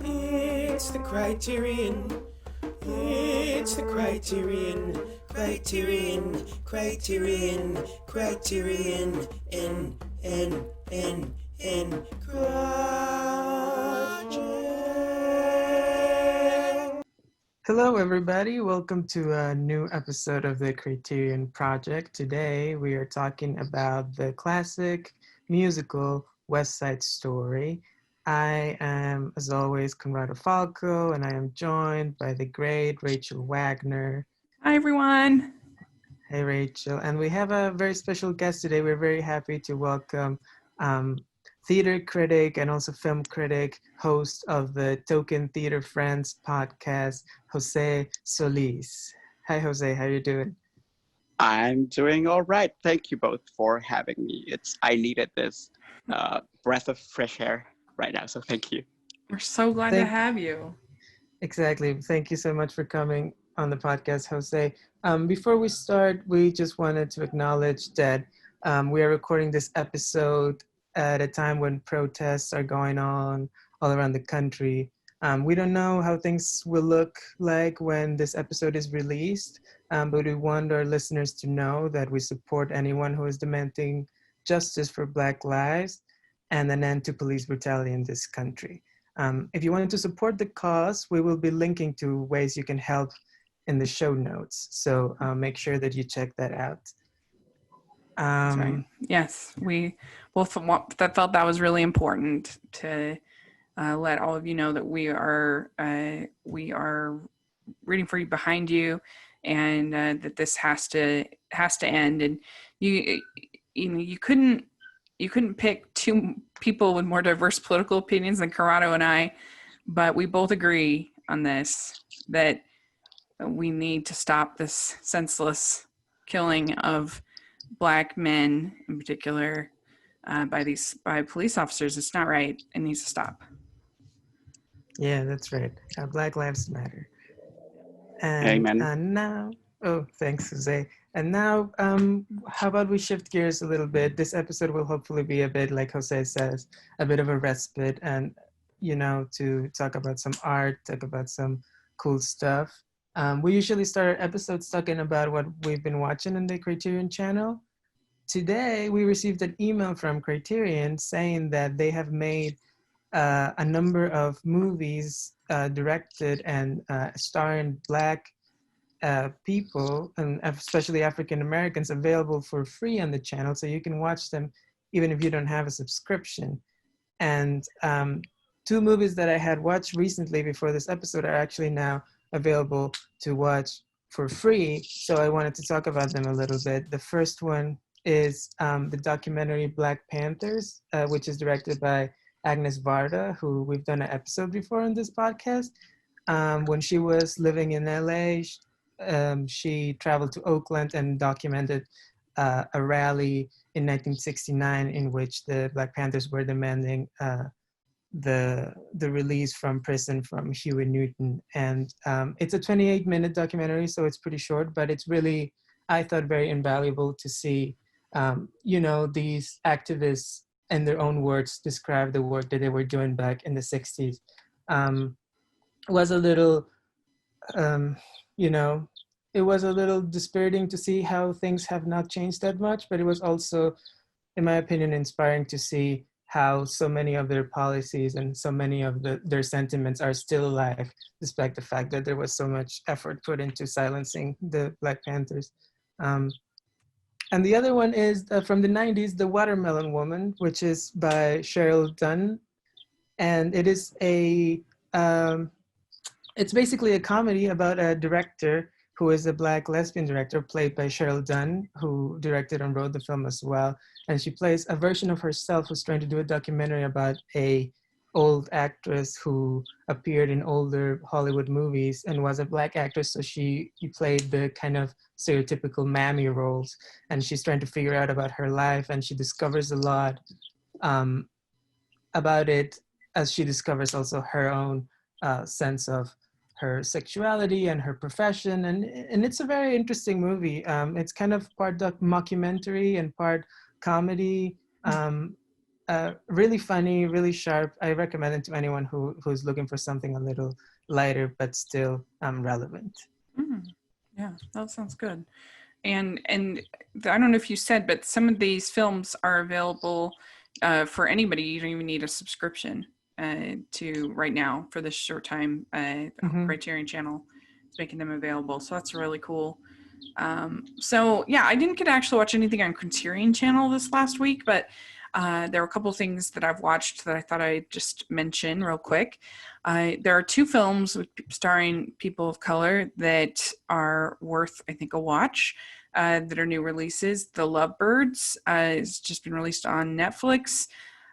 It's the Criterion. It's the Criterion. Criterion. N. Project. Hello, everybody. Welcome to a new episode of the Criterion Project. Today, we are talking about the classic musical West Side Story. I am, as always, Conrado Falco, and I am joined by the great Rachel Wagner. Hi, everyone. Hey, Rachel. And we have a very special guest today. We're very happy to welcome theater critic and also film critic, host of the Token Theater Friends podcast, Jose Solis. Hi, Jose. How you doing? I'm doing all right. Thank you both for having me. I needed this breath of fresh air right now, so thank you. We're so glad to have you. Exactly. Thank you so much for coming on the podcast, Jose. Before we start, we just wanted to acknowledge that we are recording this episode at a time when protests are going on all around the country. We don't know how things will look like when this episode is released, but we want our listeners to know that we support anyone who is demanding justice for Black lives and an end to police brutality in this country. If you want to support the cause, we will be linking to ways you can help in the show notes. So make sure that you check that out. That's right. Yes, we both felt that was really important to let all of you know that we are rooting for you, behind you, and that this has to end. And you couldn't pick two people with more diverse political opinions than Conrado and I, but we both agree on this, that we need to stop this senseless killing of Black men in particular by police officers. It's not right. It needs to stop. Yeah, that's right. Black Lives Matter. Amen. And now, thanks, Jose. And now, how about we shift gears a little bit? This episode will hopefully be a bit, like Jose says, a bit of a respite, and to talk about some art, talk about some cool stuff. We usually start our episodes talking about what we've been watching on the Criterion channel. Today, we received an email from Criterion saying that they have made a number of movies directed and starring Black people, and especially African Americans, available for free on the channel, so you can watch them even if you don't have a subscription. And two movies that I had watched recently before this episode are actually now available to watch for free, so I wanted to talk about them a little bit. The first one is the documentary Black Panthers, which is directed by Agnes Varda, who we've done an episode before on this podcast. When she was living in LA, she traveled to Oakland and documented a rally in 1969 in which the Black Panthers were demanding the release from prison from Huey Newton. And it's a 28-minute documentary, so it's pretty short, but it's really, I thought, very invaluable to see, these activists in their own words describe the work that they were doing back in the 60s. Was a little, it was a little dispiriting to see how things have not changed that much, but it was also, in my opinion, inspiring to see how so many of their policies and so many of their sentiments are still alive, despite the fact that there was so much effort put into silencing the Black Panthers. And the other one is from the 90s, The Watermelon Woman, which is by Cheryl Dunn. And it is it's basically a comedy about a director who is a Black lesbian director, played by Cheryl Dunn, who directed and wrote the film as well. And she plays a version of herself who's trying to do a documentary about a old actress who appeared in older Hollywood movies and was a Black actress, so she played the kind of stereotypical mammy roles, and she's trying to figure out about her life, and she discovers a lot about it as she discovers also her own sense of her sexuality and her profession, and it's a very interesting movie. It's kind of part mockumentary and part comedy. really funny, really sharp. I recommend it to anyone who's looking for something a little lighter but still relevant. Yeah, that sounds good. And I don't know if you said, but some of these films are available for anybody. You don't even need a subscription to right now for this short time. Criterion Channel is making them available, so that's really cool. So yeah, I didn't get to actually watch anything on Criterion Channel this last week, but there were a couple of things that I've watched that I thought I'd just mention real quick. There are 2 films starring people of color that are worth, I think, a watch. That are new releases. The Lovebirds has just been released on Netflix.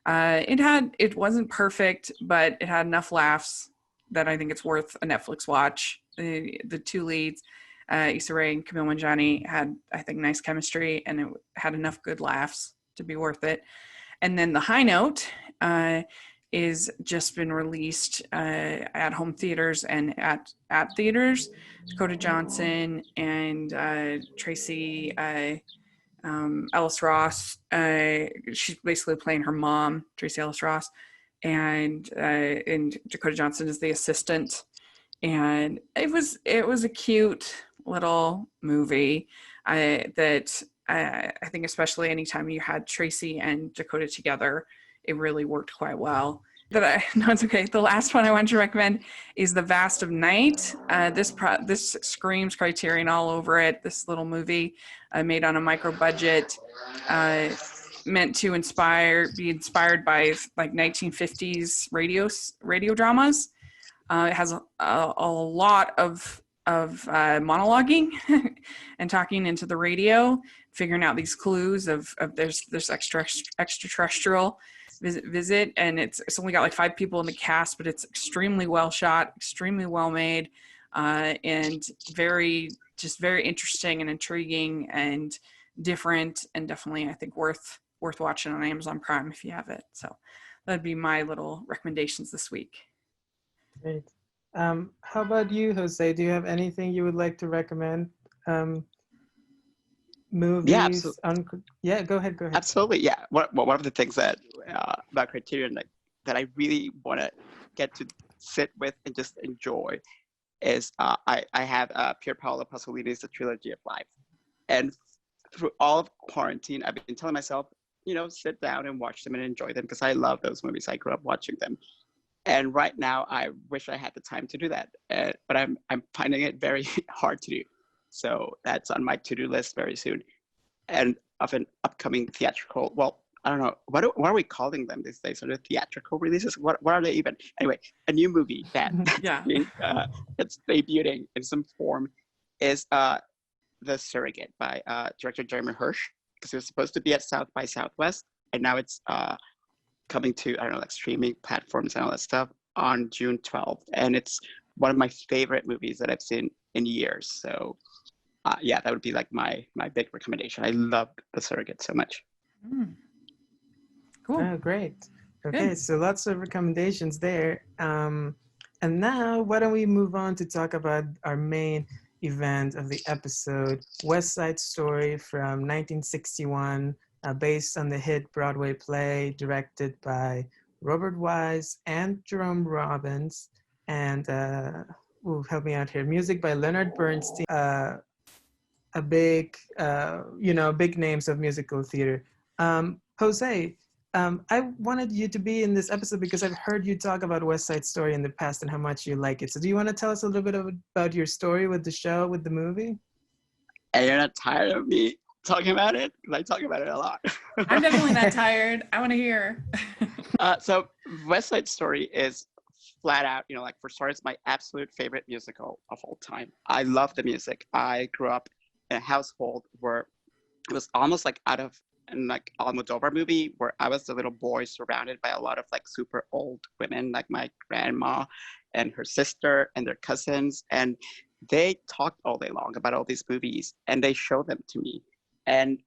It wasn't perfect, but it had enough laughs that I think it's worth a Netflix watch. The 2 leads, Issa Rae and Kumail Nanjiani, had, I think, nice chemistry, and it had enough good laughs to be worth it. And then The High Note is just been released at home theaters and at theaters. Dakota Johnson and Tracy Ellis Ross. She's basically playing her mom, Tracy Ellis Ross, and Dakota Johnson is the assistant. And it was a cute little movie that I think, especially anytime you had Tracy and Dakota together, it really worked quite well. No, it's okay. The last one I want to recommend is The Vast of Night. This screams Criterion all over it. This little movie made on a micro budget, meant to be inspired by like 1950s radio dramas. It has a lot of monologuing and talking into the radio, figuring out these clues of there's extraterrestrial visit, and it's only got like 5 people in the cast, but it's extremely well shot, extremely well made, and very interesting and intriguing and different, and definitely, I think, worth watching on Amazon Prime if you have it. So that'd be my little recommendations this week. Great. How about you, Jose? Do you have anything you would like to recommend? Movies? Yeah, absolutely. Yeah, go ahead. Absolutely, yeah. One of the things that about Criterion that I really want to get to sit with and just enjoy is I have Pier Paolo Pasolini's The Trilogy of Life, and through all of quarantine, I've been telling myself, sit down and watch them and enjoy them because I love those movies. I grew up watching them. And right now, I wish I had the time to do that, but I'm finding it very hard to do. So that's on my to-do list very soon. And of an upcoming theatrical, well, I don't know, what are we calling them these days? Are they theatrical releases? What are they even? Anyway, a new movie that's debuting in some form is The Surrogate by director Jeremy Hirsch, because it was supposed to be at South by Southwest, and now it's coming to, I don't know, like streaming platforms and all that stuff on June 12th. And it's one of my favorite movies that I've seen in years. So yeah, that would be like my big recommendation. I love The Surrogate so much. Cool. Oh, great. Okay, so lots of recommendations there. And now why don't we move on to talk about our main event of the episode, West Side Story from 1961, based on the hit Broadway play directed by Robert Wise and Jerome Robbins, and help me out here, music by Leonard Bernstein, a big names of musical theater. Jose, I wanted you to be in this episode because I've heard you talk about West Side Story in the past and how much you like it. So do you want to tell us a little bit about your story with the show, with the movie? And you're not tired of me talking about it? I talk about it a lot. I'm definitely not tired. I want to hear. So West Side Story is flat out, like for starters, my absolute favorite musical of all time. I love the music. I grew up in a household where it was almost like out of like Almodovar movie, where I was the little boy surrounded by a lot of like super old women, like my grandma and her sister and their cousins, and they talked all day long about all these movies and they showed them to me. And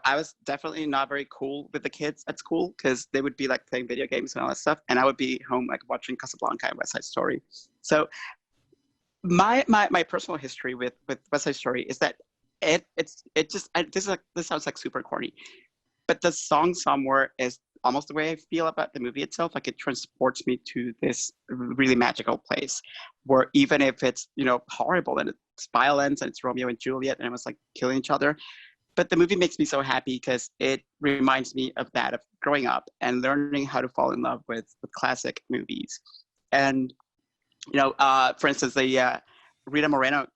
I was definitely not very cool with the kids at school because they would be like playing video games and all that stuff, and I would be home like watching Casablanca and West Side Story. So my personal history with West Side Story is that this sounds like super corny, but the song Somewhere is almost the way I feel about the movie itself. Like it transports me to this really magical place where even if it's, horrible and it's violence and it's Romeo and Juliet and it's like killing each other, but the movie makes me so happy because it reminds me of that, of growing up and learning how to fall in love with classic movies. And, for instance, the Rita Moreno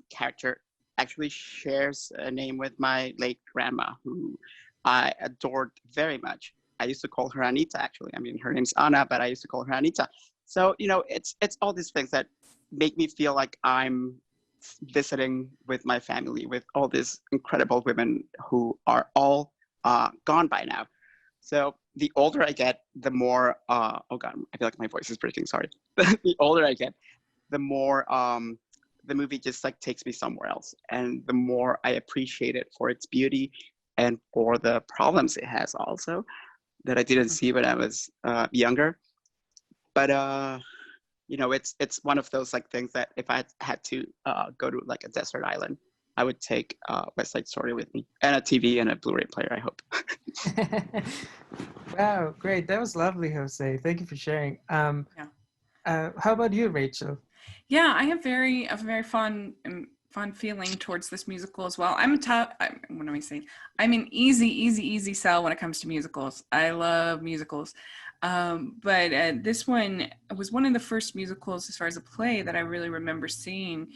character actually shares a name with my late grandma, who I adored very much. I used to call her Anita, actually. I mean, her name's Anna, but I used to call her Anita. So, it's all these things that make me feel like I'm visiting with my family, with all these incredible women who are all gone by now. So the older I get, the more, oh God, I feel like my voice is breaking, sorry. The older I get, the more the movie just like takes me somewhere else. And the more I appreciate it for its beauty and for the problems it has also that I didn't see when I was younger. But it's one of those like things that if I had to go to like a desert island, I would take West Side Story with me, and a TV and a Blu-ray player, I hope. Wow, great. That was lovely, Jose. Thank you for sharing. How about you, Rachel? Yeah, I have a very fun feeling towards this musical as well. What am I saying? I'm an easy sell when it comes to musicals. I love musicals. But this one was one of the first musicals as far as a play that I really remember seeing.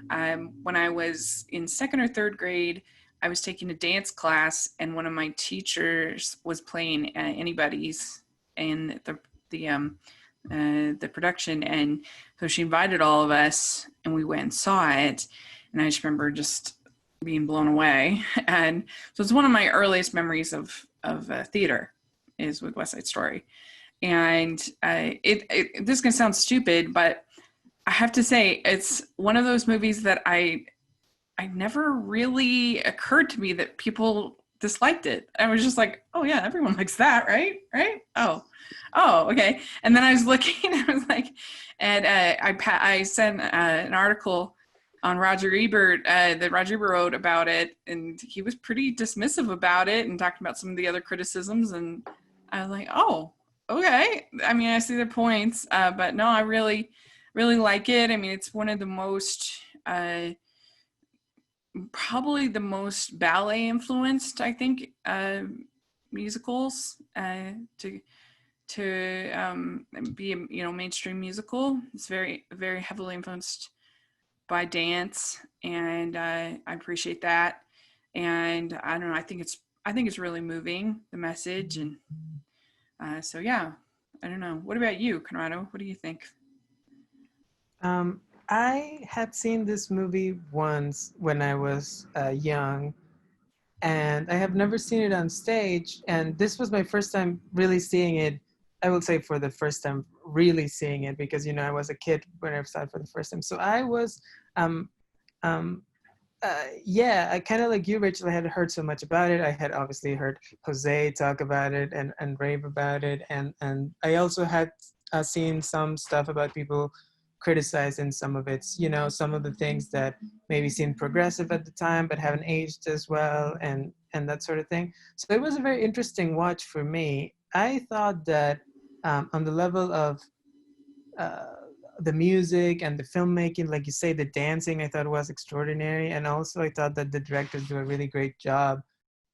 When I was in second or third grade, I was taking a dance class, and one of my teachers was playing Anybody's in the production, and so she invited all of us, and we went and saw it. And I just remember just being blown away. And so it's one of my earliest memories of theater is with West Side Story. And this is going to sound stupid, but I have to say it's one of those movies that I never really occurred to me that people disliked it. I was just like, oh yeah, everyone likes that, right? Oh, okay. And then I was looking, I was like, and I sent an article on Roger Ebert that Roger Ebert wrote about it, and he was pretty dismissive about it and talked about some of the other criticisms, and I was like, oh, okay. I mean, I see their points, but no, I really, really like it. I mean, it's one of the most, probably the most ballet influenced, I think, musicals to be a mainstream musical. It's very, very heavily influenced by dance, and I appreciate that. And I don't know, I think it's really moving, the message, and so yeah, I don't know. What about you, Conrado? What do you think? I had seen this movie once when I was young, and I have never seen it on stage. And this was my first time really seeing it. I will say for the first time really seeing it, because I was a kid when I saw it for the first time. So I was, I kind of like you, Rachel. I had heard so much about it. I had obviously heard Jose talk about it and rave about it, and I also had seen some stuff about people criticizing some of its, some of the things that maybe seemed progressive at the time but haven't aged as well, and that sort of thing. So it was a very interesting watch for me. I thought that on the level of the music and the filmmaking, like you say, the dancing, I thought was extraordinary. And also I thought that the directors do a really great job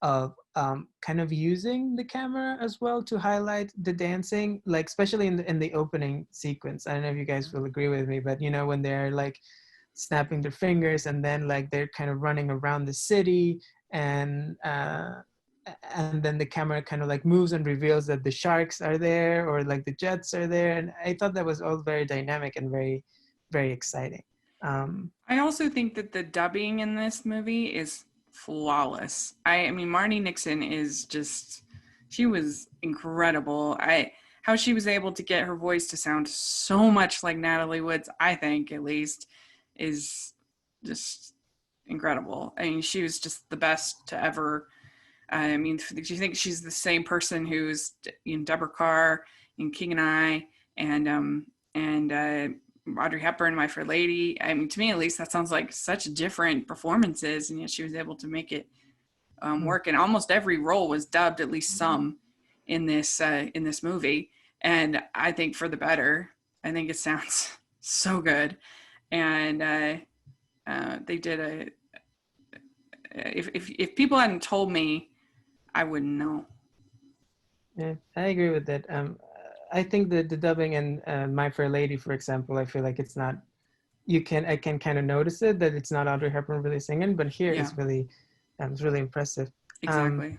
of kind of using the camera as well to highlight the dancing, like especially in the opening sequence. I don't know if you guys will agree with me, but when they're like snapping their fingers and then like they're kind of running around the city, and then the camera kind of like moves and reveals that the sharks are there, or like the jets are there. And I thought that was all very dynamic and very, very exciting. I also think that the dubbing in this movie is flawless. I mean, Marni Nixon is just, she was incredible. How she was able to get her voice to sound so much like Natalie Wood's, I think at least, is just incredible. I mean, she was just the best to ever. I mean, do you think she's the same person who's Deborah Carr in King and I, and Audrey Hepburn, My Fair Lady? I mean, to me at least, that sounds like such different performances, and yet she was able to make it work. And almost every role was dubbed, at least some. in this movie, and I think for the better. I think it sounds so good, and they did a. If people hadn't told me, I wouldn't know. Yeah, I agree with that. I think the dubbing in My Fair Lady, for example, I feel like it's not. I can kind of notice it that it's not Audrey Hepburn really singing, but here Yeah. it's really impressive. Exactly.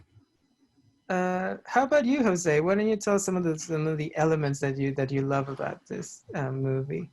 How about you, Jose? Why don't you tell some of the elements that you love about this movie?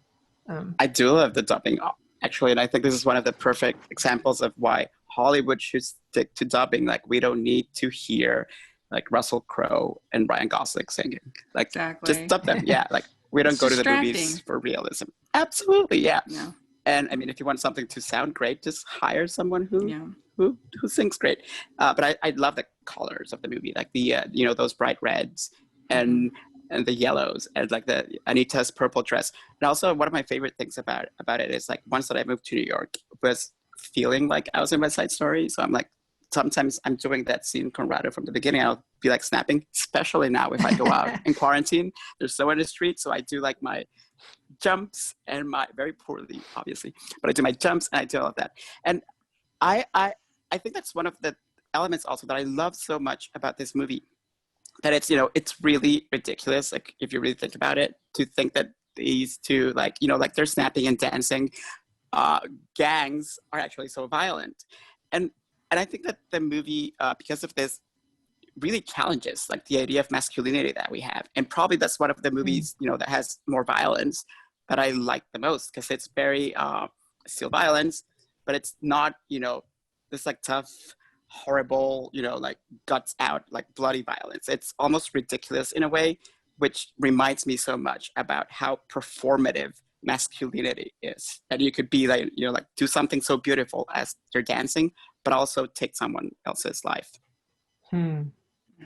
I do love the dubbing, actually, and I think this is one of the perfect examples of why Hollywood should stick to dubbing. Like, we don't need to hear like Russell Crowe and Ryan Gosling singing. Like, Exactly. just dub them. Yeah, like we don't It's go to the distracting. movies for realism. Absolutely, yeah. Yeah. And I mean, if you want something to sound great, just hire someone who Yeah. who sings great. But I love the colors of the movie, like the those bright reds and the yellows, and like the Anita's purple dress. And also, one of my favorite things about it is, like, once that I moved to New York, was feeling like I was in West Side Story. So I'm like, sometimes I'm doing that scene Conrado from the beginning. I'll be like snapping, especially now if I go out in quarantine. There's no one in the street, so I do like my jumps and my, very poorly obviously, but I do my jumps and I do all of that. And I think that's one of the elements also that I love so much about this movie, that it's it's really ridiculous, like, if you really think about it, to think that these two, like, like, they're snapping and dancing gangs are actually so violent. And I think that the movie, because of this, really challenges like the idea of masculinity that we have. And probably that's one of the movies that has more violence that I like the most, because it's very still violence, but it's not this like tough, horrible, like guts out, like bloody violence. It's almost ridiculous in a way, which reminds me so much about how performative masculinity is. That you could be like, like, do something so beautiful as you're dancing, but also take someone else's life.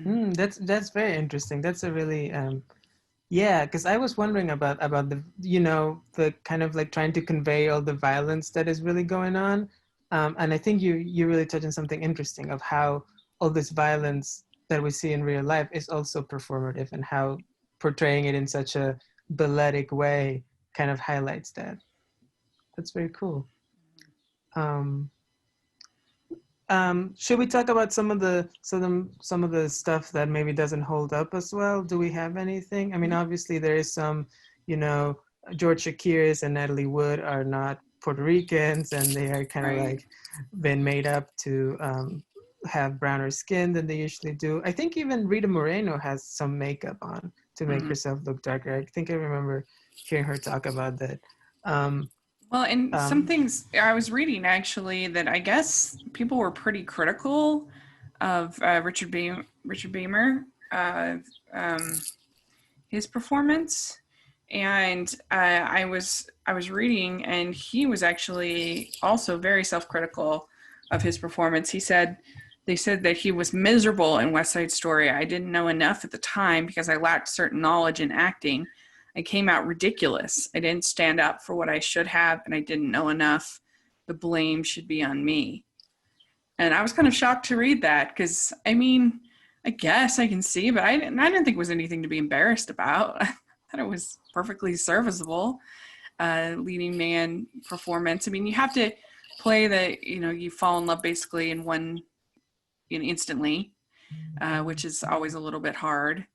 That's very interesting. That's a really yeah, because I was wondering about the the kind of like trying to convey all the violence that is really going on, and I think you really touched on something interesting of how all this violence that we see in real life is also performative, and how portraying it in such a balletic way kind of highlights that. That's very cool. Should we talk about some of the stuff that maybe doesn't hold up as well? Do we have anything? I mean, obviously there is some, George Shakiris and Natalie Wood are not Puerto Ricans, and they are kind of like been made up to have browner skin than they usually do. I think even Rita Moreno has some makeup on to make herself look darker. I think I remember hearing her talk about that. Well, and some things I was reading actually that I guess people were pretty critical of Richard Beamer, his performance, and I was reading, and he was actually also very self-critical of his performance. They said that he was miserable in West Side Story. I didn't know enough at the time because I lacked certain knowledge in acting. I came out ridiculous. I didn't stand up for what I should have, and I didn't know enough. The blame should be on me. And I was kind of shocked to read that, because, I mean, I guess I can see, but I didn't think it was anything to be embarrassed about. I thought it was perfectly serviceable, leading man performance. I mean, you have to play you fall in love basically instantly, which is always a little bit hard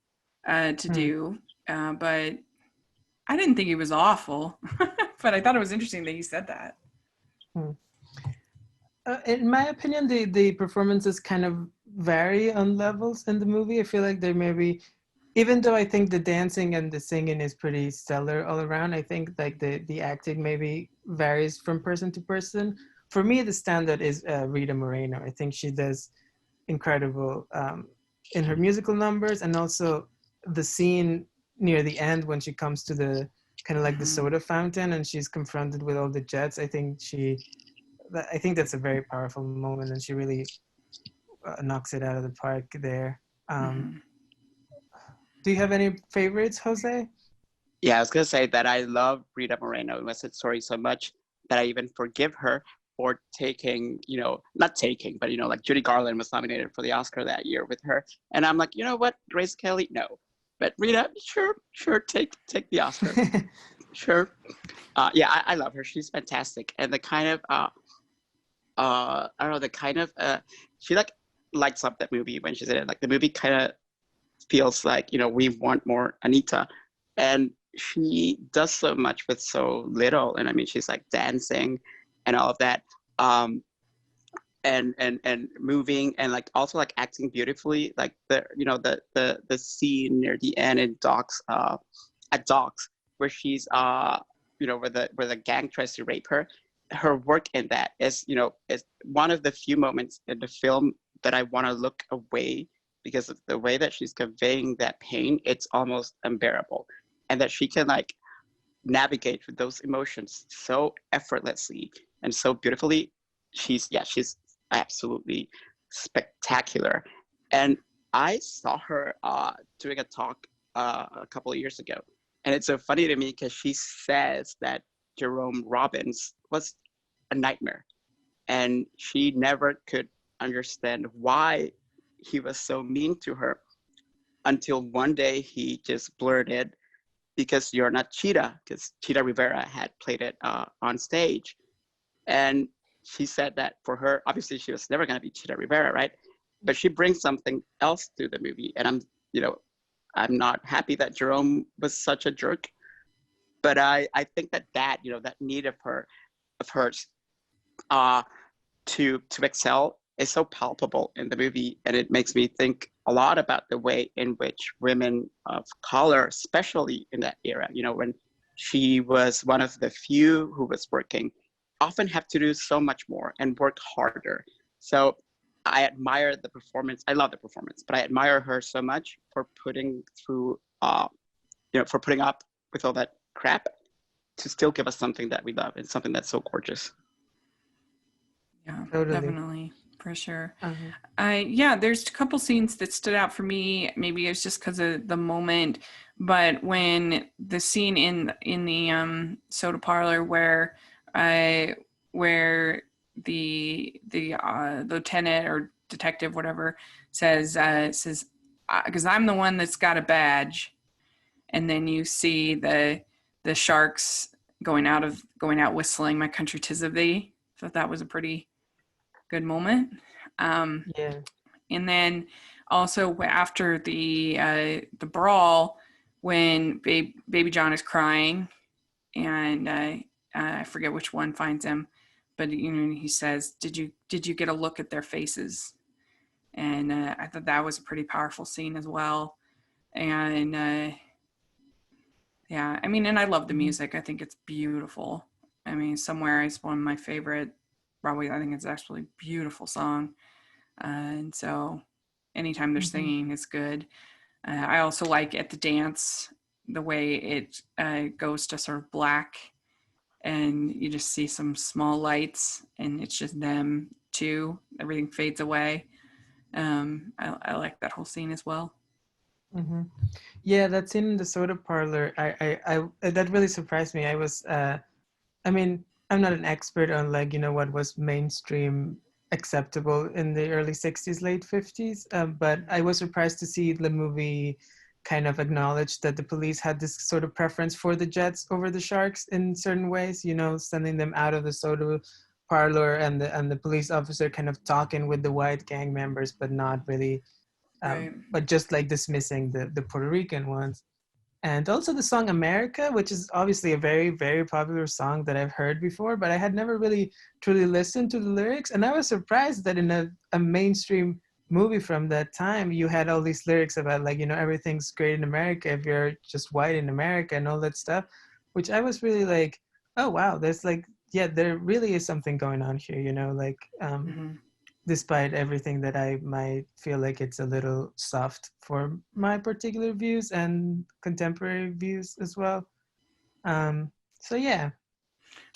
to do. But I didn't think he was awful, but I thought it was interesting that he said that. In my opinion, the performances kind of vary on levels in the movie. I feel like there may be, even though I think the dancing and the singing is pretty stellar all around, I think like the acting maybe varies from person to person. For me, the standard is Rita Moreno. I think she does incredible in her musical numbers, and also the scene near the end when she comes to the kind of like the soda fountain and she's confronted with all the jets. I think that's a very powerful moment, and she really knocks it out of the park there. Do you have any favorites, Jose? Yeah, I was gonna say that I love Rita Moreno in West Side Story so much that I even forgive her or taking, not taking, but, like Judy Garland was nominated for the Oscar that year with her. And I'm like, you know what, Grace Kelly, no. But Rita, sure, take the Oscar. Sure. Yeah, I love her. She's fantastic. And the kind of, I don't know, she like lights up that movie when she's in it. Like the movie kind of feels like, we want more Anita. And she does so much with so little. And I mean, she's like dancing and all of that. And moving and like also like acting beautifully. Like the scene near the end in at Docks where she's where the gang tries to rape her. Her work in that is one of the few moments in the film that I want to look away because of the way that she's conveying that pain. It's almost unbearable, and that she can like navigate with those emotions so effortlessly and so beautifully. She's absolutely spectacular. And I saw her doing a talk a couple of years ago, and it's so funny to me because she says that Jerome Robbins was a nightmare, and she never could understand why he was so mean to her until one day he just blurted, "Because you're not Cheetah," because Cheetah Rivera had played it on stage. And she said that for her, obviously she was never going to be Cheetah Rivera, right? But she brings something else to the movie. And I'm not happy that Jerome was such a jerk, but I think that need of hers to excel is so palpable in the movie. And it makes me think a lot about the way in which women of color, especially in that era, when she was one of the few who was working, often have to do so much more and work harder. So I admire the performance. I love the performance, but I admire her so much for putting up with all that crap to still give us something that we love and something that's so gorgeous. Yeah, Totally. definitely, for sure. Uh-huh. There's a couple scenes that stood out for me. Maybe it's just because of the moment, but when the scene in the soda parlor where the lieutenant or detective, whatever, says, because I'm the one that's got a badge, and then you see the sharks going out whistling "My Country 'Tis of Thee." So that was a pretty good moment. Yeah. And then also after the brawl, when Baby John is crying, and I forget which one finds him, but he says, "Did you get a look at their faces?" And I thought that was a pretty powerful scene as well. And and I love the music. I think it's beautiful. I mean, Somewhere is one of my favorite. Probably, I think it's actually a beautiful song. And so anytime they're singing, it's good. I also like at the dance, the way it goes to sort of black, and you just see some small lights, and it's just them two. Everything fades away. I like that whole scene as well. Mm-hmm. Yeah, that scene in the soda parlor, I that really surprised me. I was, I mean, I'm not an expert on what was mainstream acceptable in the early 60s, late 50s, but I was surprised to see the movie kind of acknowledge that the police had this sort of preference for the Jets over the Sharks in certain ways, sending them out of the soda parlor and the police officer kind of talking with the white gang members, but not really, Right. but just like dismissing the Puerto Rican ones. And also the song America, which is obviously a very, very popular song that I've heard before, but I had never really truly listened to the lyrics. And I was surprised that in a mainstream movie from that time, you had all these lyrics about everything's great in America if you're just white in America and all that stuff, which I was really like, oh, wow, there's there really is something going on here, despite everything that I might feel like it's a little soft for my particular views and contemporary views as well. So yeah.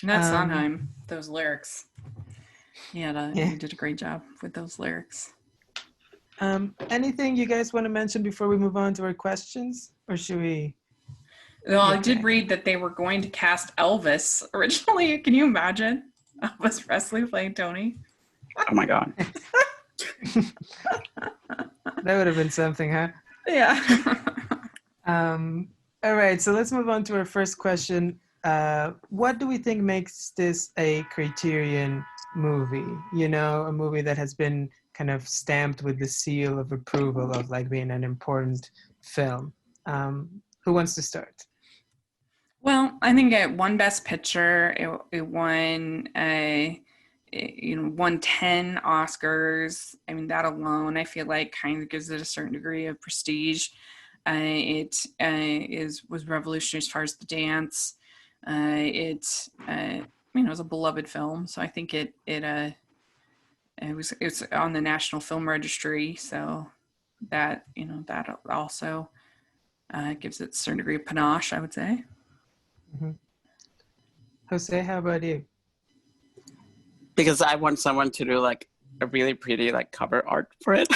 Not Sondheim, those lyrics. Yeah, he did a great job with those lyrics. Anything you guys want to mention before we move on to our questions, or should we? Well, I did read that they were going to cast Elvis originally. Can you imagine? Was Presley playing Tony? Oh my God. That would have been something, huh? Yeah. All right, so let's move on to our first question. What do we think makes this a Criterion movie? You know, a movie that has been kind of stamped with the seal of approval of like being an important film. Who wants to start? Well, I think it won Best Picture. It won won 10 Oscars. I mean, that alone, I feel like kind of gives it a certain degree of prestige. It was revolutionary as far as the dance. It was a beloved film, so I think it was on the National Film Registry, so that that also gives it a certain degree of panache, I would say. Mm-hmm. Jose, how about you? Because I want someone to do like a really pretty like cover art for it.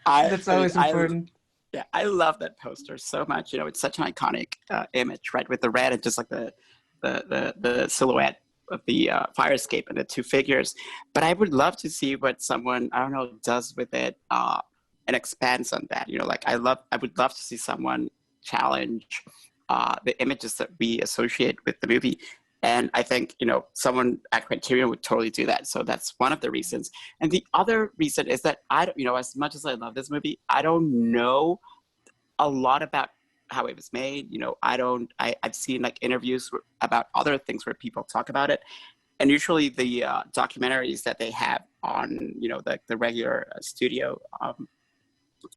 That's always important. Yeah, I love that poster so much. You know, it's such an iconic image, right? With the red and just like the silhouette of the fire escape and the two figures. But I would love to see what someone, I don't know, does with it and expands on that. You know, like I would love to see someone challenge the images that we associate with the movie. And I think, someone at Criterion would totally do that. So that's one of the reasons. And the other reason is that as much as I love this movie, I don't know a lot about how it was made. I've seen like interviews about other things where people talk about it. And usually the documentaries that they have on, the regular studio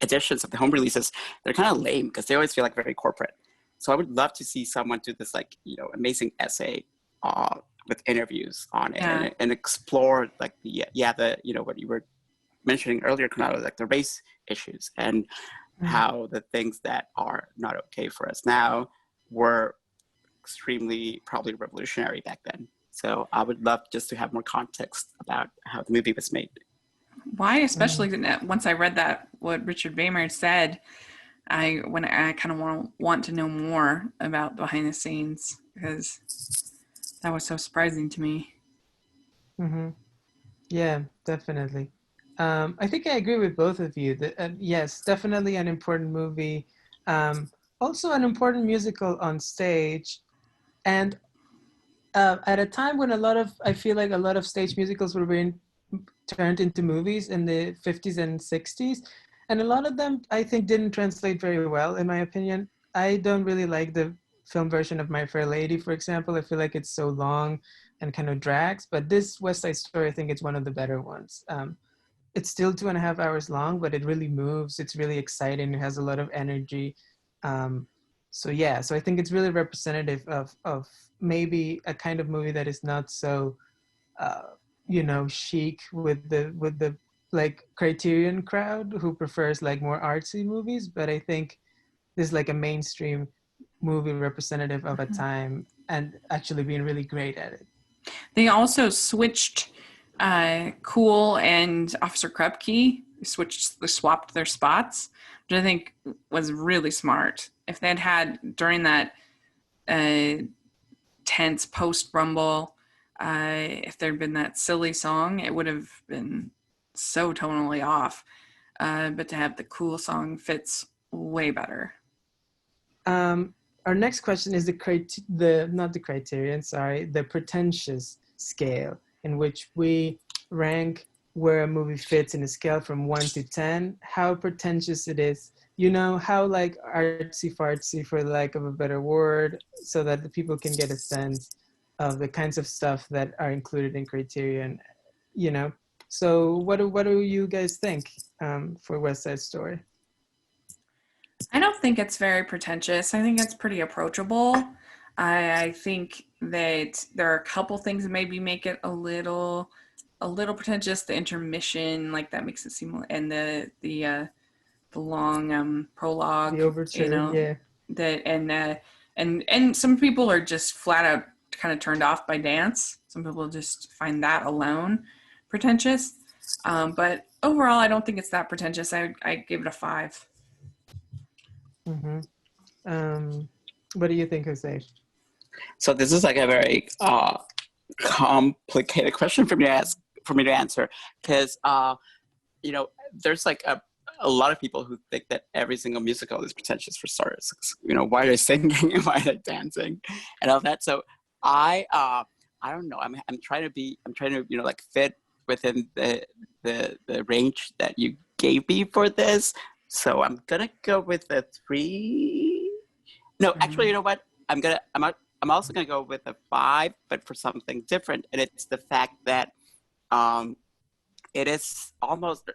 editions of the home releases, they're kind of lame because they always feel like very corporate. So I would love to see someone do this like, amazing essay with interviews on it and explore like what you were mentioning earlier, Conrado, like the race issues and how the things that are not okay for us now were extremely probably revolutionary back then. So I would love just to have more context about how the movie was made. Why, especially once I read that, what Richard Bamer said, I kind of want to know more about behind the scenes because that was so surprising to me. Mm-hmm. Yeah, definitely. I think I agree with both of you. That yes, definitely an important movie. Also an important musical on stage, and at a time when I feel like a lot of stage musicals were being turned into movies in the 50s and 60s. And a lot of them, I think, didn't translate very well, in my opinion. I don't really like the film version of My Fair Lady, for example. I feel like it's so long and kind of drags. But this West Side Story, I think it's one of the better ones. It's still 2.5 hours long, but it really moves. It's really exciting. It has a lot of energy. So I think it's really representative of maybe a kind of movie that is not so, chic with the like Criterion crowd who prefers like more artsy movies, but I think this is like a mainstream movie representative of a time and actually being really great at it. They also switched Cool and Officer Krupke swapped their spots, which I think was really smart. If they'd had during that tense post-Rumble, if there'd been that silly song, it would have been so tonally off. But to have the cool song fits way better. Our next question is the pretentious scale in which we rank where a movie fits in a scale from 1 to 10, how pretentious it is, how like artsy fartsy, for lack of a better word, so that the people can get a sense of the kinds of stuff that are included in Criterion, So what do you guys think for West Side Story? I don't think it's very pretentious. I think it's pretty approachable. I think that there are a couple things that maybe make it a little pretentious. The intermission, like that makes it seem, and the long prologue, the overture, and some people are just flat out kind of turned off by dance. Some people just find that alone pretentious. But overall, I don't think it's that pretentious. I give it a 5. Mm-hmm. What do you think, Jose? So this is like a very complicated question for me to answer, because there's like a lot of people who think that every single musical is pretentious for starters. Why are they singing and why are they dancing and all that. So I don't know. I'm trying to like fit within the range that you gave me for this. So I'm gonna go with a 3. No, actually, you know what? I'm also gonna go with a 5, but for something different, and it's the fact that the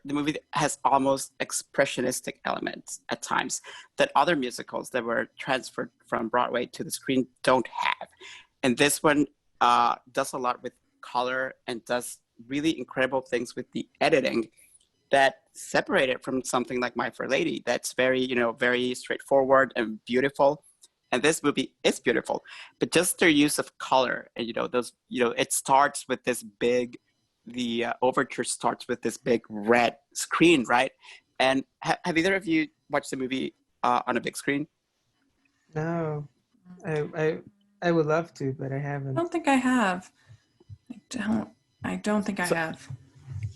movie has almost expressionistic elements at times that other musicals that were transferred from Broadway to the screen don't have. And this one does a lot with color and does really incredible things with the editing that separate it from something like My Fair Lady that's very, very straightforward and beautiful. And this movie is beautiful, but just their use of color and, it starts with this big, the overture starts with this big red screen, right? And have either of you watched the movie on a big screen? No, I would love to, but I I haven't. don't think I have. I don't think I have.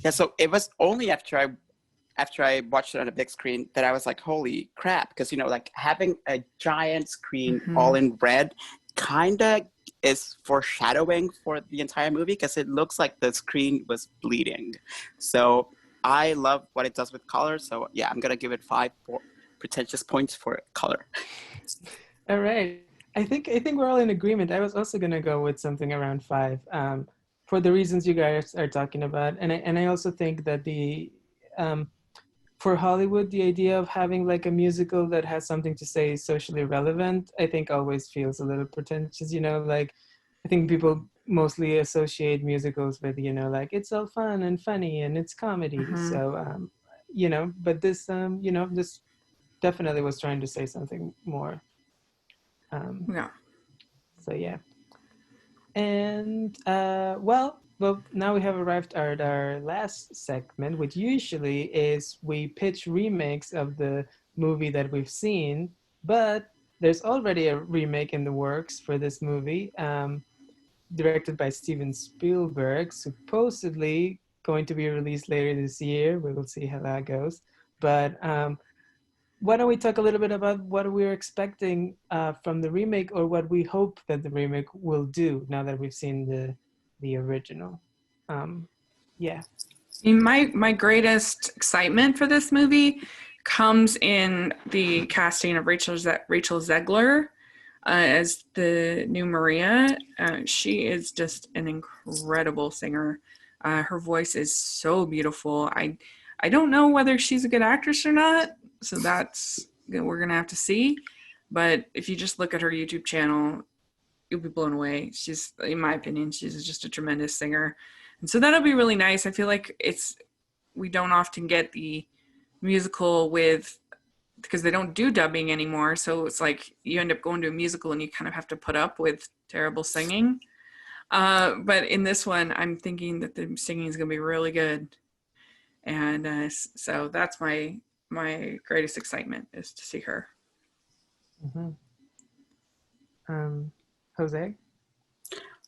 Yeah, so it was only after I watched it on a big screen that I was like, holy crap, because like having a giant screen all in red kind of is foreshadowing for the entire movie, because it looks like the screen was bleeding. So I love what it does with color. So yeah, I'm gonna give it 5 pretentious points for color. All right. I think we're all in agreement. I was also gonna go with something around 5, for the reasons you guys are talking about, and I also think that for Hollywood, the idea of having like a musical that has something to say socially relevant, I think always feels a little pretentious. Like I think people mostly associate musicals with like it's all fun and funny and it's comedy. So but this this definitely was trying to say something more. Yeah. So yeah. And well, now we have arrived at our last segment, which usually is we pitch remakes of the movie that we've seen, but there's already a remake in the works for this movie, directed by Steven Spielberg, supposedly going to be released later this year. We will see how that goes. But why don't we talk a little bit about what we're expecting from the remake, or what we hope that the remake will do now that we've seen the original. Yeah. My greatest excitement for this movie comes in the casting of Rachel Zegler as the new Maria. She is just an incredible singer. Her voice is so beautiful. I don't know whether she's a good actress or not, so we're gonna have to see. But if you just look at her YouTube channel, you'll be blown away. She's, in my opinion, she's just a tremendous singer. And so that'll be really nice. I feel like we don't often get the musical because they don't do dubbing anymore. So it's like you end up going to a musical and you kind of have to put up with terrible singing. But in this one, I'm thinking that the singing is going to be really good. And so that's my greatest excitement, is to see her. Jose?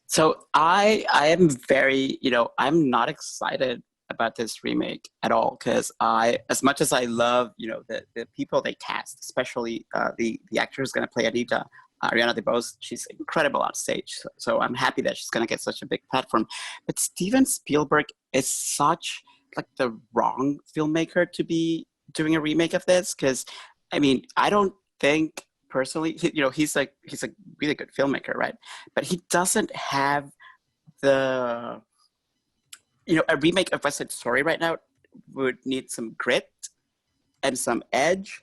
So I am very, I'm not excited about this remake at all, because as much as I love, the people they cast, especially the actor who's going to play Anita, Ariana DeBose, she's incredible on stage. So I'm happy that she's going to get such a big platform. But Steven Spielberg is such like the wrong filmmaker to be doing a remake of this, because I don't think personally, he's a really good filmmaker, right? But he doesn't have a remake of West Side Story right now would need some grit and some edge.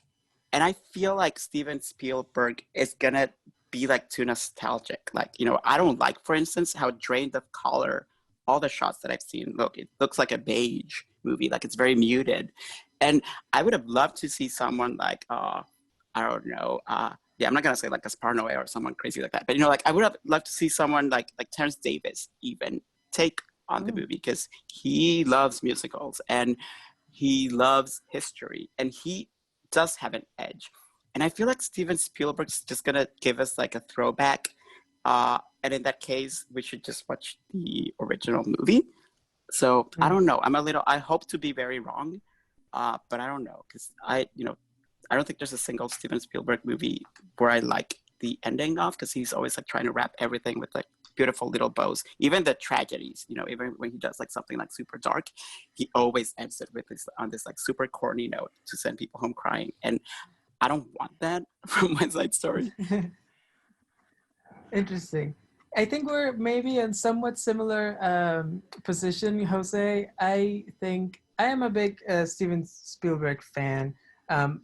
And I feel like Steven Spielberg is gonna be like too nostalgic. Like, I don't like, for instance, how drained of color all the shots that I've seen look. It looks like a beige movie, like it's very muted. And I would have loved to see someone like, I don't know, I'm not gonna say like Gaspar Noé or someone crazy like that, but I would have loved to see someone like Terrence Davis even take on the movie, because he loves musicals and he loves history and he does have an edge. And I feel like Steven Spielberg's just gonna give us like a throwback And in that case, we should just watch the original movie. So I don't know. I hope to be very wrong, but I don't know, because I don't think there's a single Steven Spielberg movie where I like the ending of, because he's always like trying to wrap everything with like beautiful little bows. Even the tragedies, even when he does like something like super dark, he always ends it with this on this like super corny note to send people home crying. And I don't want that from West Side Story. Interesting. I think we're maybe in somewhat similar position, Jose. I think I am a big Steven Spielberg fan,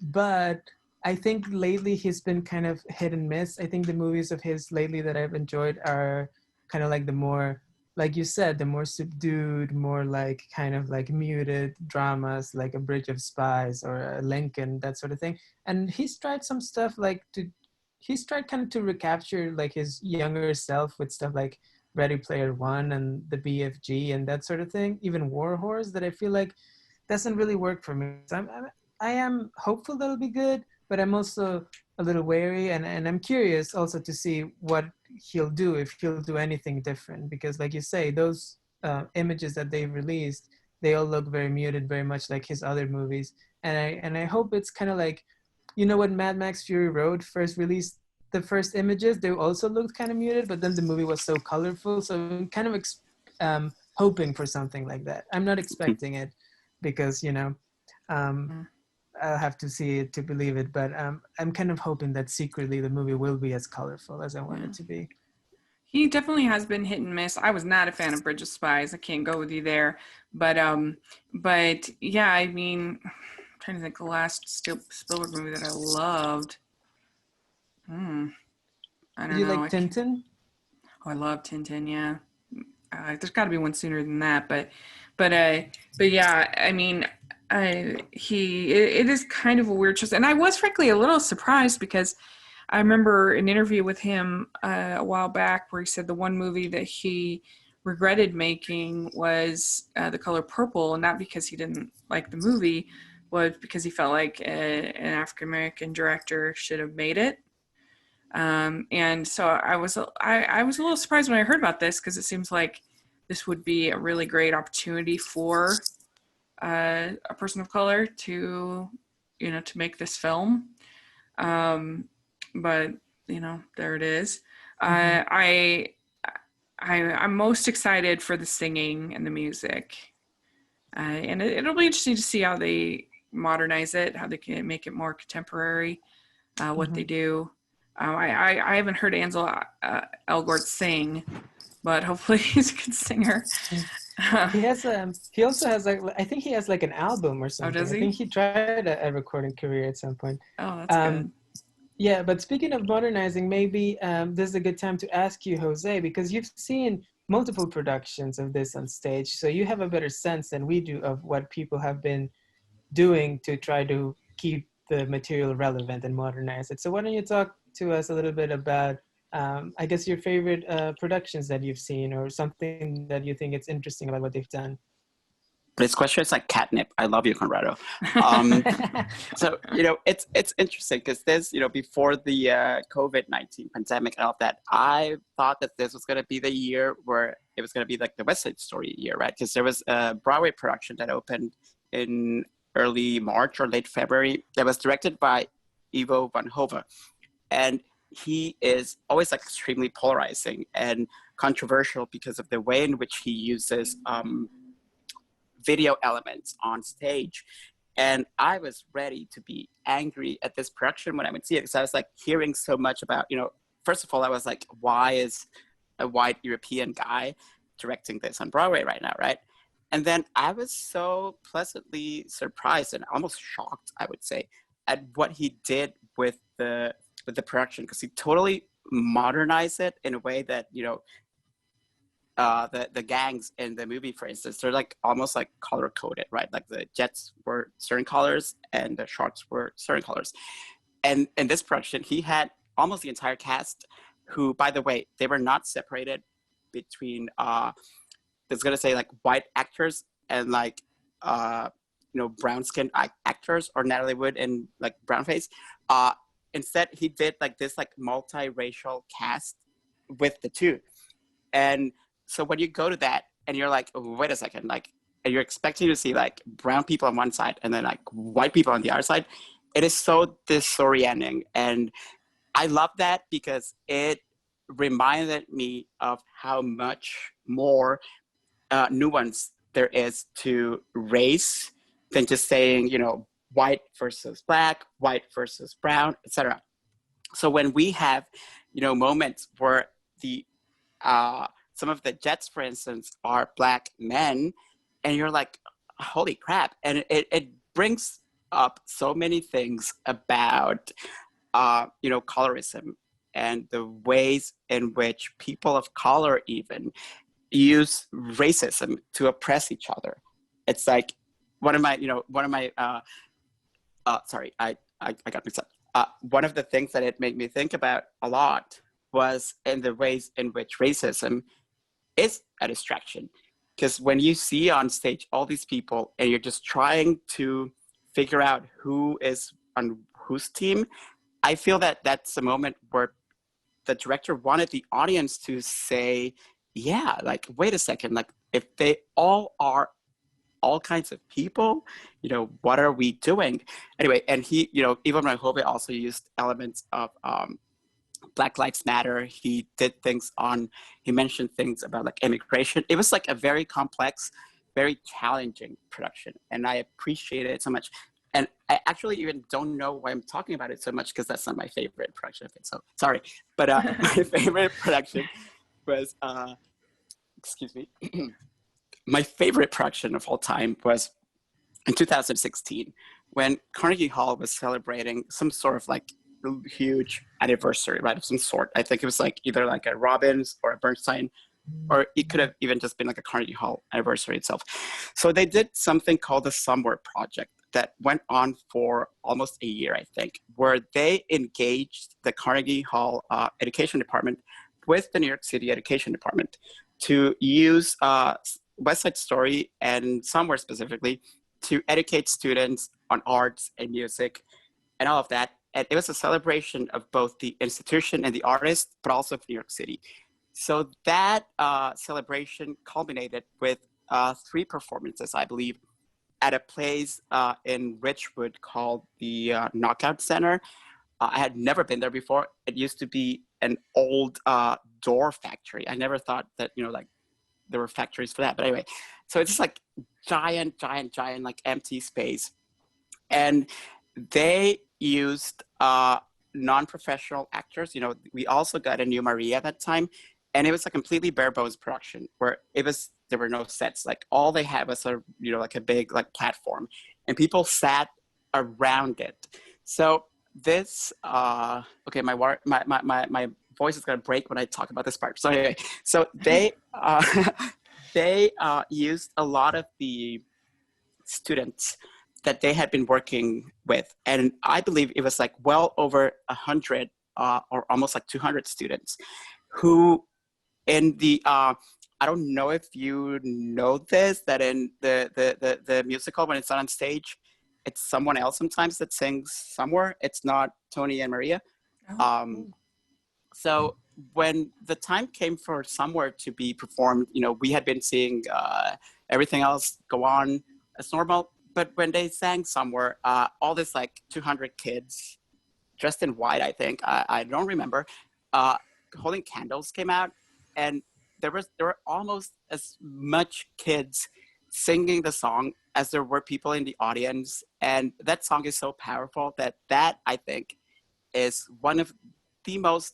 but I think lately he's been kind of hit and miss. I think the movies of his lately that I've enjoyed are kind of like the more, like you said, the more subdued, more like kind of like muted dramas, like A Bridge of Spies or Lincoln, that sort of thing. And he's tried some stuff he's tried kind of to recapture like his younger self with stuff like Ready Player One and the BFG and that sort of thing. Even War Horse, that I feel like doesn't really work for me. So I am hopeful that'll be good, but I'm also a little wary, and I'm curious also to see what he'll do, if he'll do anything different, because like you say, those images that they've released, they all look very muted, very much like his other movies. And I hope it's kind of like, when Mad Max Fury Road first released the first images, they also looked kind of muted, but then the movie was so colorful. So I'm kind of hoping for something like that. I'm not expecting it because, I'll have to see it to believe it. But I'm kind of hoping that secretly the movie will be as colorful as I want it to be. He definitely has been hit and miss. I was not a fan of Bridge of Spies. I can't go with you there. But yeah, I mean, I'm trying to think the last Spielberg movie that I loved. I don't know. Did you like Tintin? Oh, I love Tintin. Yeah, there's got to be one sooner than that. But yeah, I mean, it is kind of a weird choice, and I was frankly a little surprised because I remember an interview with him a while back where he said the one movie that he regretted making was The Color Purple, and not because he didn't like the movie, was because he felt like an African American director should have made it. And so I was a little surprised when I heard about this, because it seems like this would be a really great opportunity for a person of color to make this film. But there it is. I'm most excited for the singing and the music, and it'll be interesting to see how they modernize it, how they can make it more contemporary, what they do. I haven't heard Ansel Elgort sing, but hopefully he's a good singer. He also has I think he has like an album or something. Oh, does he? I think he tried a recording career at some point. Oh, that's good. Yeah, but speaking of modernizing, maybe this is a good time to ask you, Jose, because you've seen multiple productions of this on stage, so you have a better sense than we do of what people have been doing to try to keep the material relevant and modernize it. So why don't you talk to us a little bit about, I guess, your favorite productions that you've seen, or something that you think it's interesting about what they've done? This question is like catnip. I love you, Conrado. So, it's interesting because this, before the COVID-19 pandemic and all of that, I thought that this was going to be the year where it was going to be like the West Side Story year, right? Because there was a Broadway production that opened in early March or late February that was directed by Ivo van Hove. And he is always like extremely polarizing and controversial because of the way in which he uses video elements on stage. And I was ready to be angry at this production when I would see it, because I was like hearing so much about, first of all, I was like, why is a white European guy directing this on Broadway right now, right? And then I was so pleasantly surprised and almost shocked, I would say, at what he did with the production, because he totally modernized it in a way that, the gangs in the movie, for instance, they're like almost like color coded, right? Like the jets were certain colors and the sharks were certain colors. And in this production, he had almost the entire cast, who, by the way, they were not separated between it's gonna say like white actors and like brown skinned actors, or Natalie Wood and like brown face. Instead, he did like this like multiracial cast with the two. And so when you go to that and you're like, oh, wait a second, like, and you're expecting to see like brown people on one side and then like white people on the other side, it is so disorienting. And I love that because it reminded me of how much more nuance there is to race than just saying, you know, white versus black, white versus brown, etc. So when we have, you know, moments where the some of the Jets, for instance, are black men, and you're like, holy crap. And it brings up so many things about, you know, colorism and the ways in which people of color even use racism to oppress each other. It's like sorry, I got mixed up. One of the things that it made me think about a lot was in the ways in which racism is a distraction. Because when you see on stage all these people and you're just trying to figure out who is on whose team, I feel that that's a moment where the director wanted the audience to say, yeah, like, wait a second, like if they all are all kinds of people, you know, what are we doing? Anyway, and he, you know, Ivan Rahove also used elements of Black Lives Matter. He did things on, he mentioned things about like immigration. It was like a very complex, very challenging production. And I appreciated it so much. And I actually even don't know why I'm talking about it so much because that's not my favorite production of it. So sorry. But my favorite production was, excuse me, my favorite production of all time was in 2016 when Carnegie Hall was celebrating some sort of like huge anniversary, right, of some sort. I think it was like either like a Robbins or a Bernstein, or it could have even just been like a Carnegie Hall anniversary itself. So they did something called the Somewhere Project that went on for almost a year, I think, where they engaged the Carnegie Hall Education Department with the New York City Education Department to use West Side Story and Somewhere specifically to educate students on arts and music and all of that. And it was a celebration of both the institution and the artist, but also of New York City. So that celebration culminated with 3 performances, I believe, at a place in Ridgewood called the Knockout Center. I had never been there before. It used to be an old door factory. I never thought that, you know, like there were factories for that. But anyway, so it's just like giant, like empty space. And they used non-professional actors. You know, we also got a new Maria at that time. And it was a completely bare bones production where there were no sets. Like all they had was a, you know, like a big like platform and people sat around it. So this, okay, my voice is gonna break when I talk about this part. So anyway, so they used a lot of the students that they had been working with, and I believe it was like well over 100 or almost like 200 students who in the I don't know if you know this, that in the musical, when it's not on stage, it's someone else sometimes that sings Somewhere. It's not Tony and Maria. So when the time came for Somewhere to be performed, you know, we had been seeing everything else go on as normal. But when they sang Somewhere, all this like 200 kids dressed in white, I think, I don't remember, holding candles came out. And there were almost as much kids singing the song as there were people in the audience. And that song is so powerful that I think is one of the most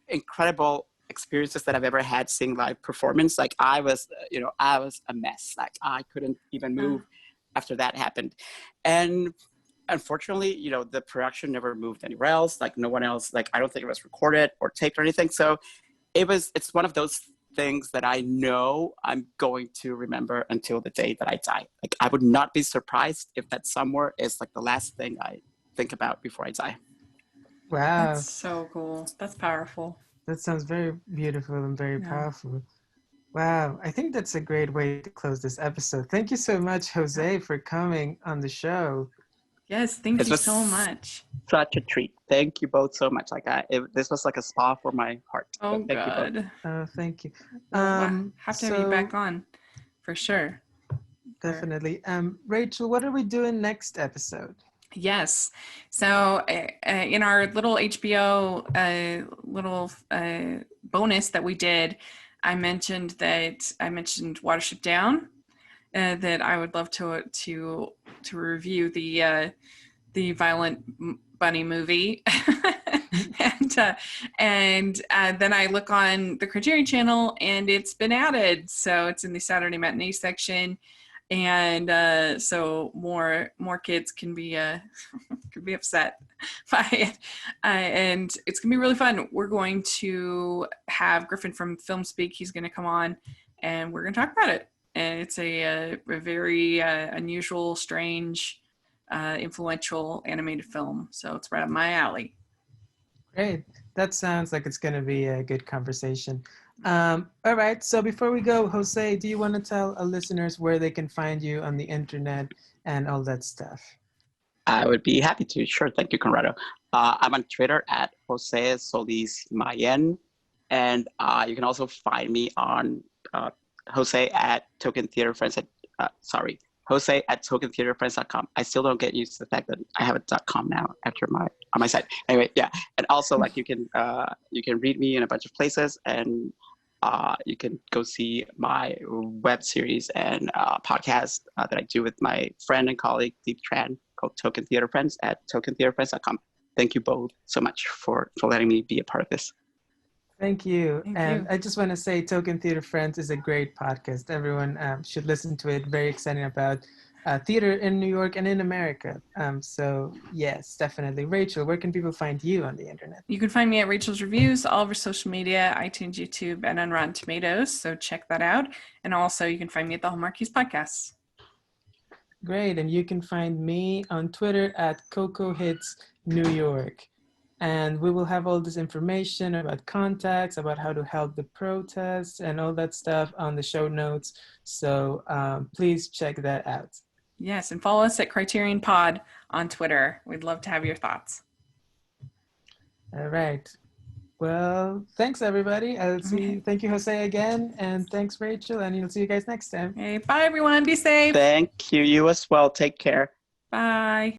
incredible experiences that I've ever had seeing live performance. Like I was a mess. Like I couldn't even move after that happened. And unfortunately, you know, the production never moved anywhere else. Like no one else, like I don't think it was recorded or taped or anything. So it's one of those things that I know I'm going to remember until the day that I die. Like I would not be surprised if that Somewhere is like the last thing I think about before I die. Wow. That's so cool. That's powerful. That sounds very beautiful and very powerful. Wow. I think that's a great way to close this episode. Thank you so much, Jose, for coming on the show. Yes, thank This you was so much. such a treat. Thank you both so much. This was like a spa for my heart. So Oh, thank you both. good. Thank you. We'll have to have you So back on for sure. definitely. Rachel, what are we doing next episode? Yes. So in our little HBO bonus that we did, I mentioned Watership Down, that I would love to review the violent bunny movie. and then I look on the Criterion channel and it's been added, so it's in the Saturday matinee section, and so more kids can be could be upset by it, and it's gonna be really fun. We're going to have Griffin from Film Speak. He's going to come on, and we're going to talk about it. And it's a very unusual, strange, influential animated film. So it's right up my alley. Great. That sounds like it's going to be a good conversation. All right. So before we go, Jose, do you want to tell our listeners where they can find you on the internet and all that stuff? I would be happy to. Sure. Thank you, Conrado. I'm on Twitter at Jose Solis Mayen. And you can also find me on Jose at tokentheaterfriends.com. I still don't get used to the fact that I have a .com now on my site. Anyway, yeah. And also, like, you can read me in a bunch of places, and you can go see my web series and podcast that I do with my friend and colleague Deep Tran, called Token Theater Friends, at tokentheaterfriends.com. Thank you both so much for letting me be a part of this. Thank you. Thank and you. I just want to say Token Theater Friends is a great podcast. Everyone should listen to it. Very exciting about theater in New York and in America. So yes, definitely. Rachel, where can people find you on the internet? You can find me at Rachel's Reviews, all over social media, iTunes, YouTube, and on Rotten Tomatoes. So check that out. And also you can find me at the Hallmark Keys Podcasts. Great. And you can find me on Twitter at Coco Hits New York. And we will have all this information about contacts, about how to help the protests and all that stuff on the show notes. So please check that out. Yes, and follow us at Criterion Pod on Twitter. We'd love to have your thoughts. All right. Well, thanks, everybody. I'll see you. Thank you, Jose, again. And thanks, Rachel. And we'll see you guys next time. Okay, bye, everyone. Be safe. Thank you. You as well. Take care. Bye.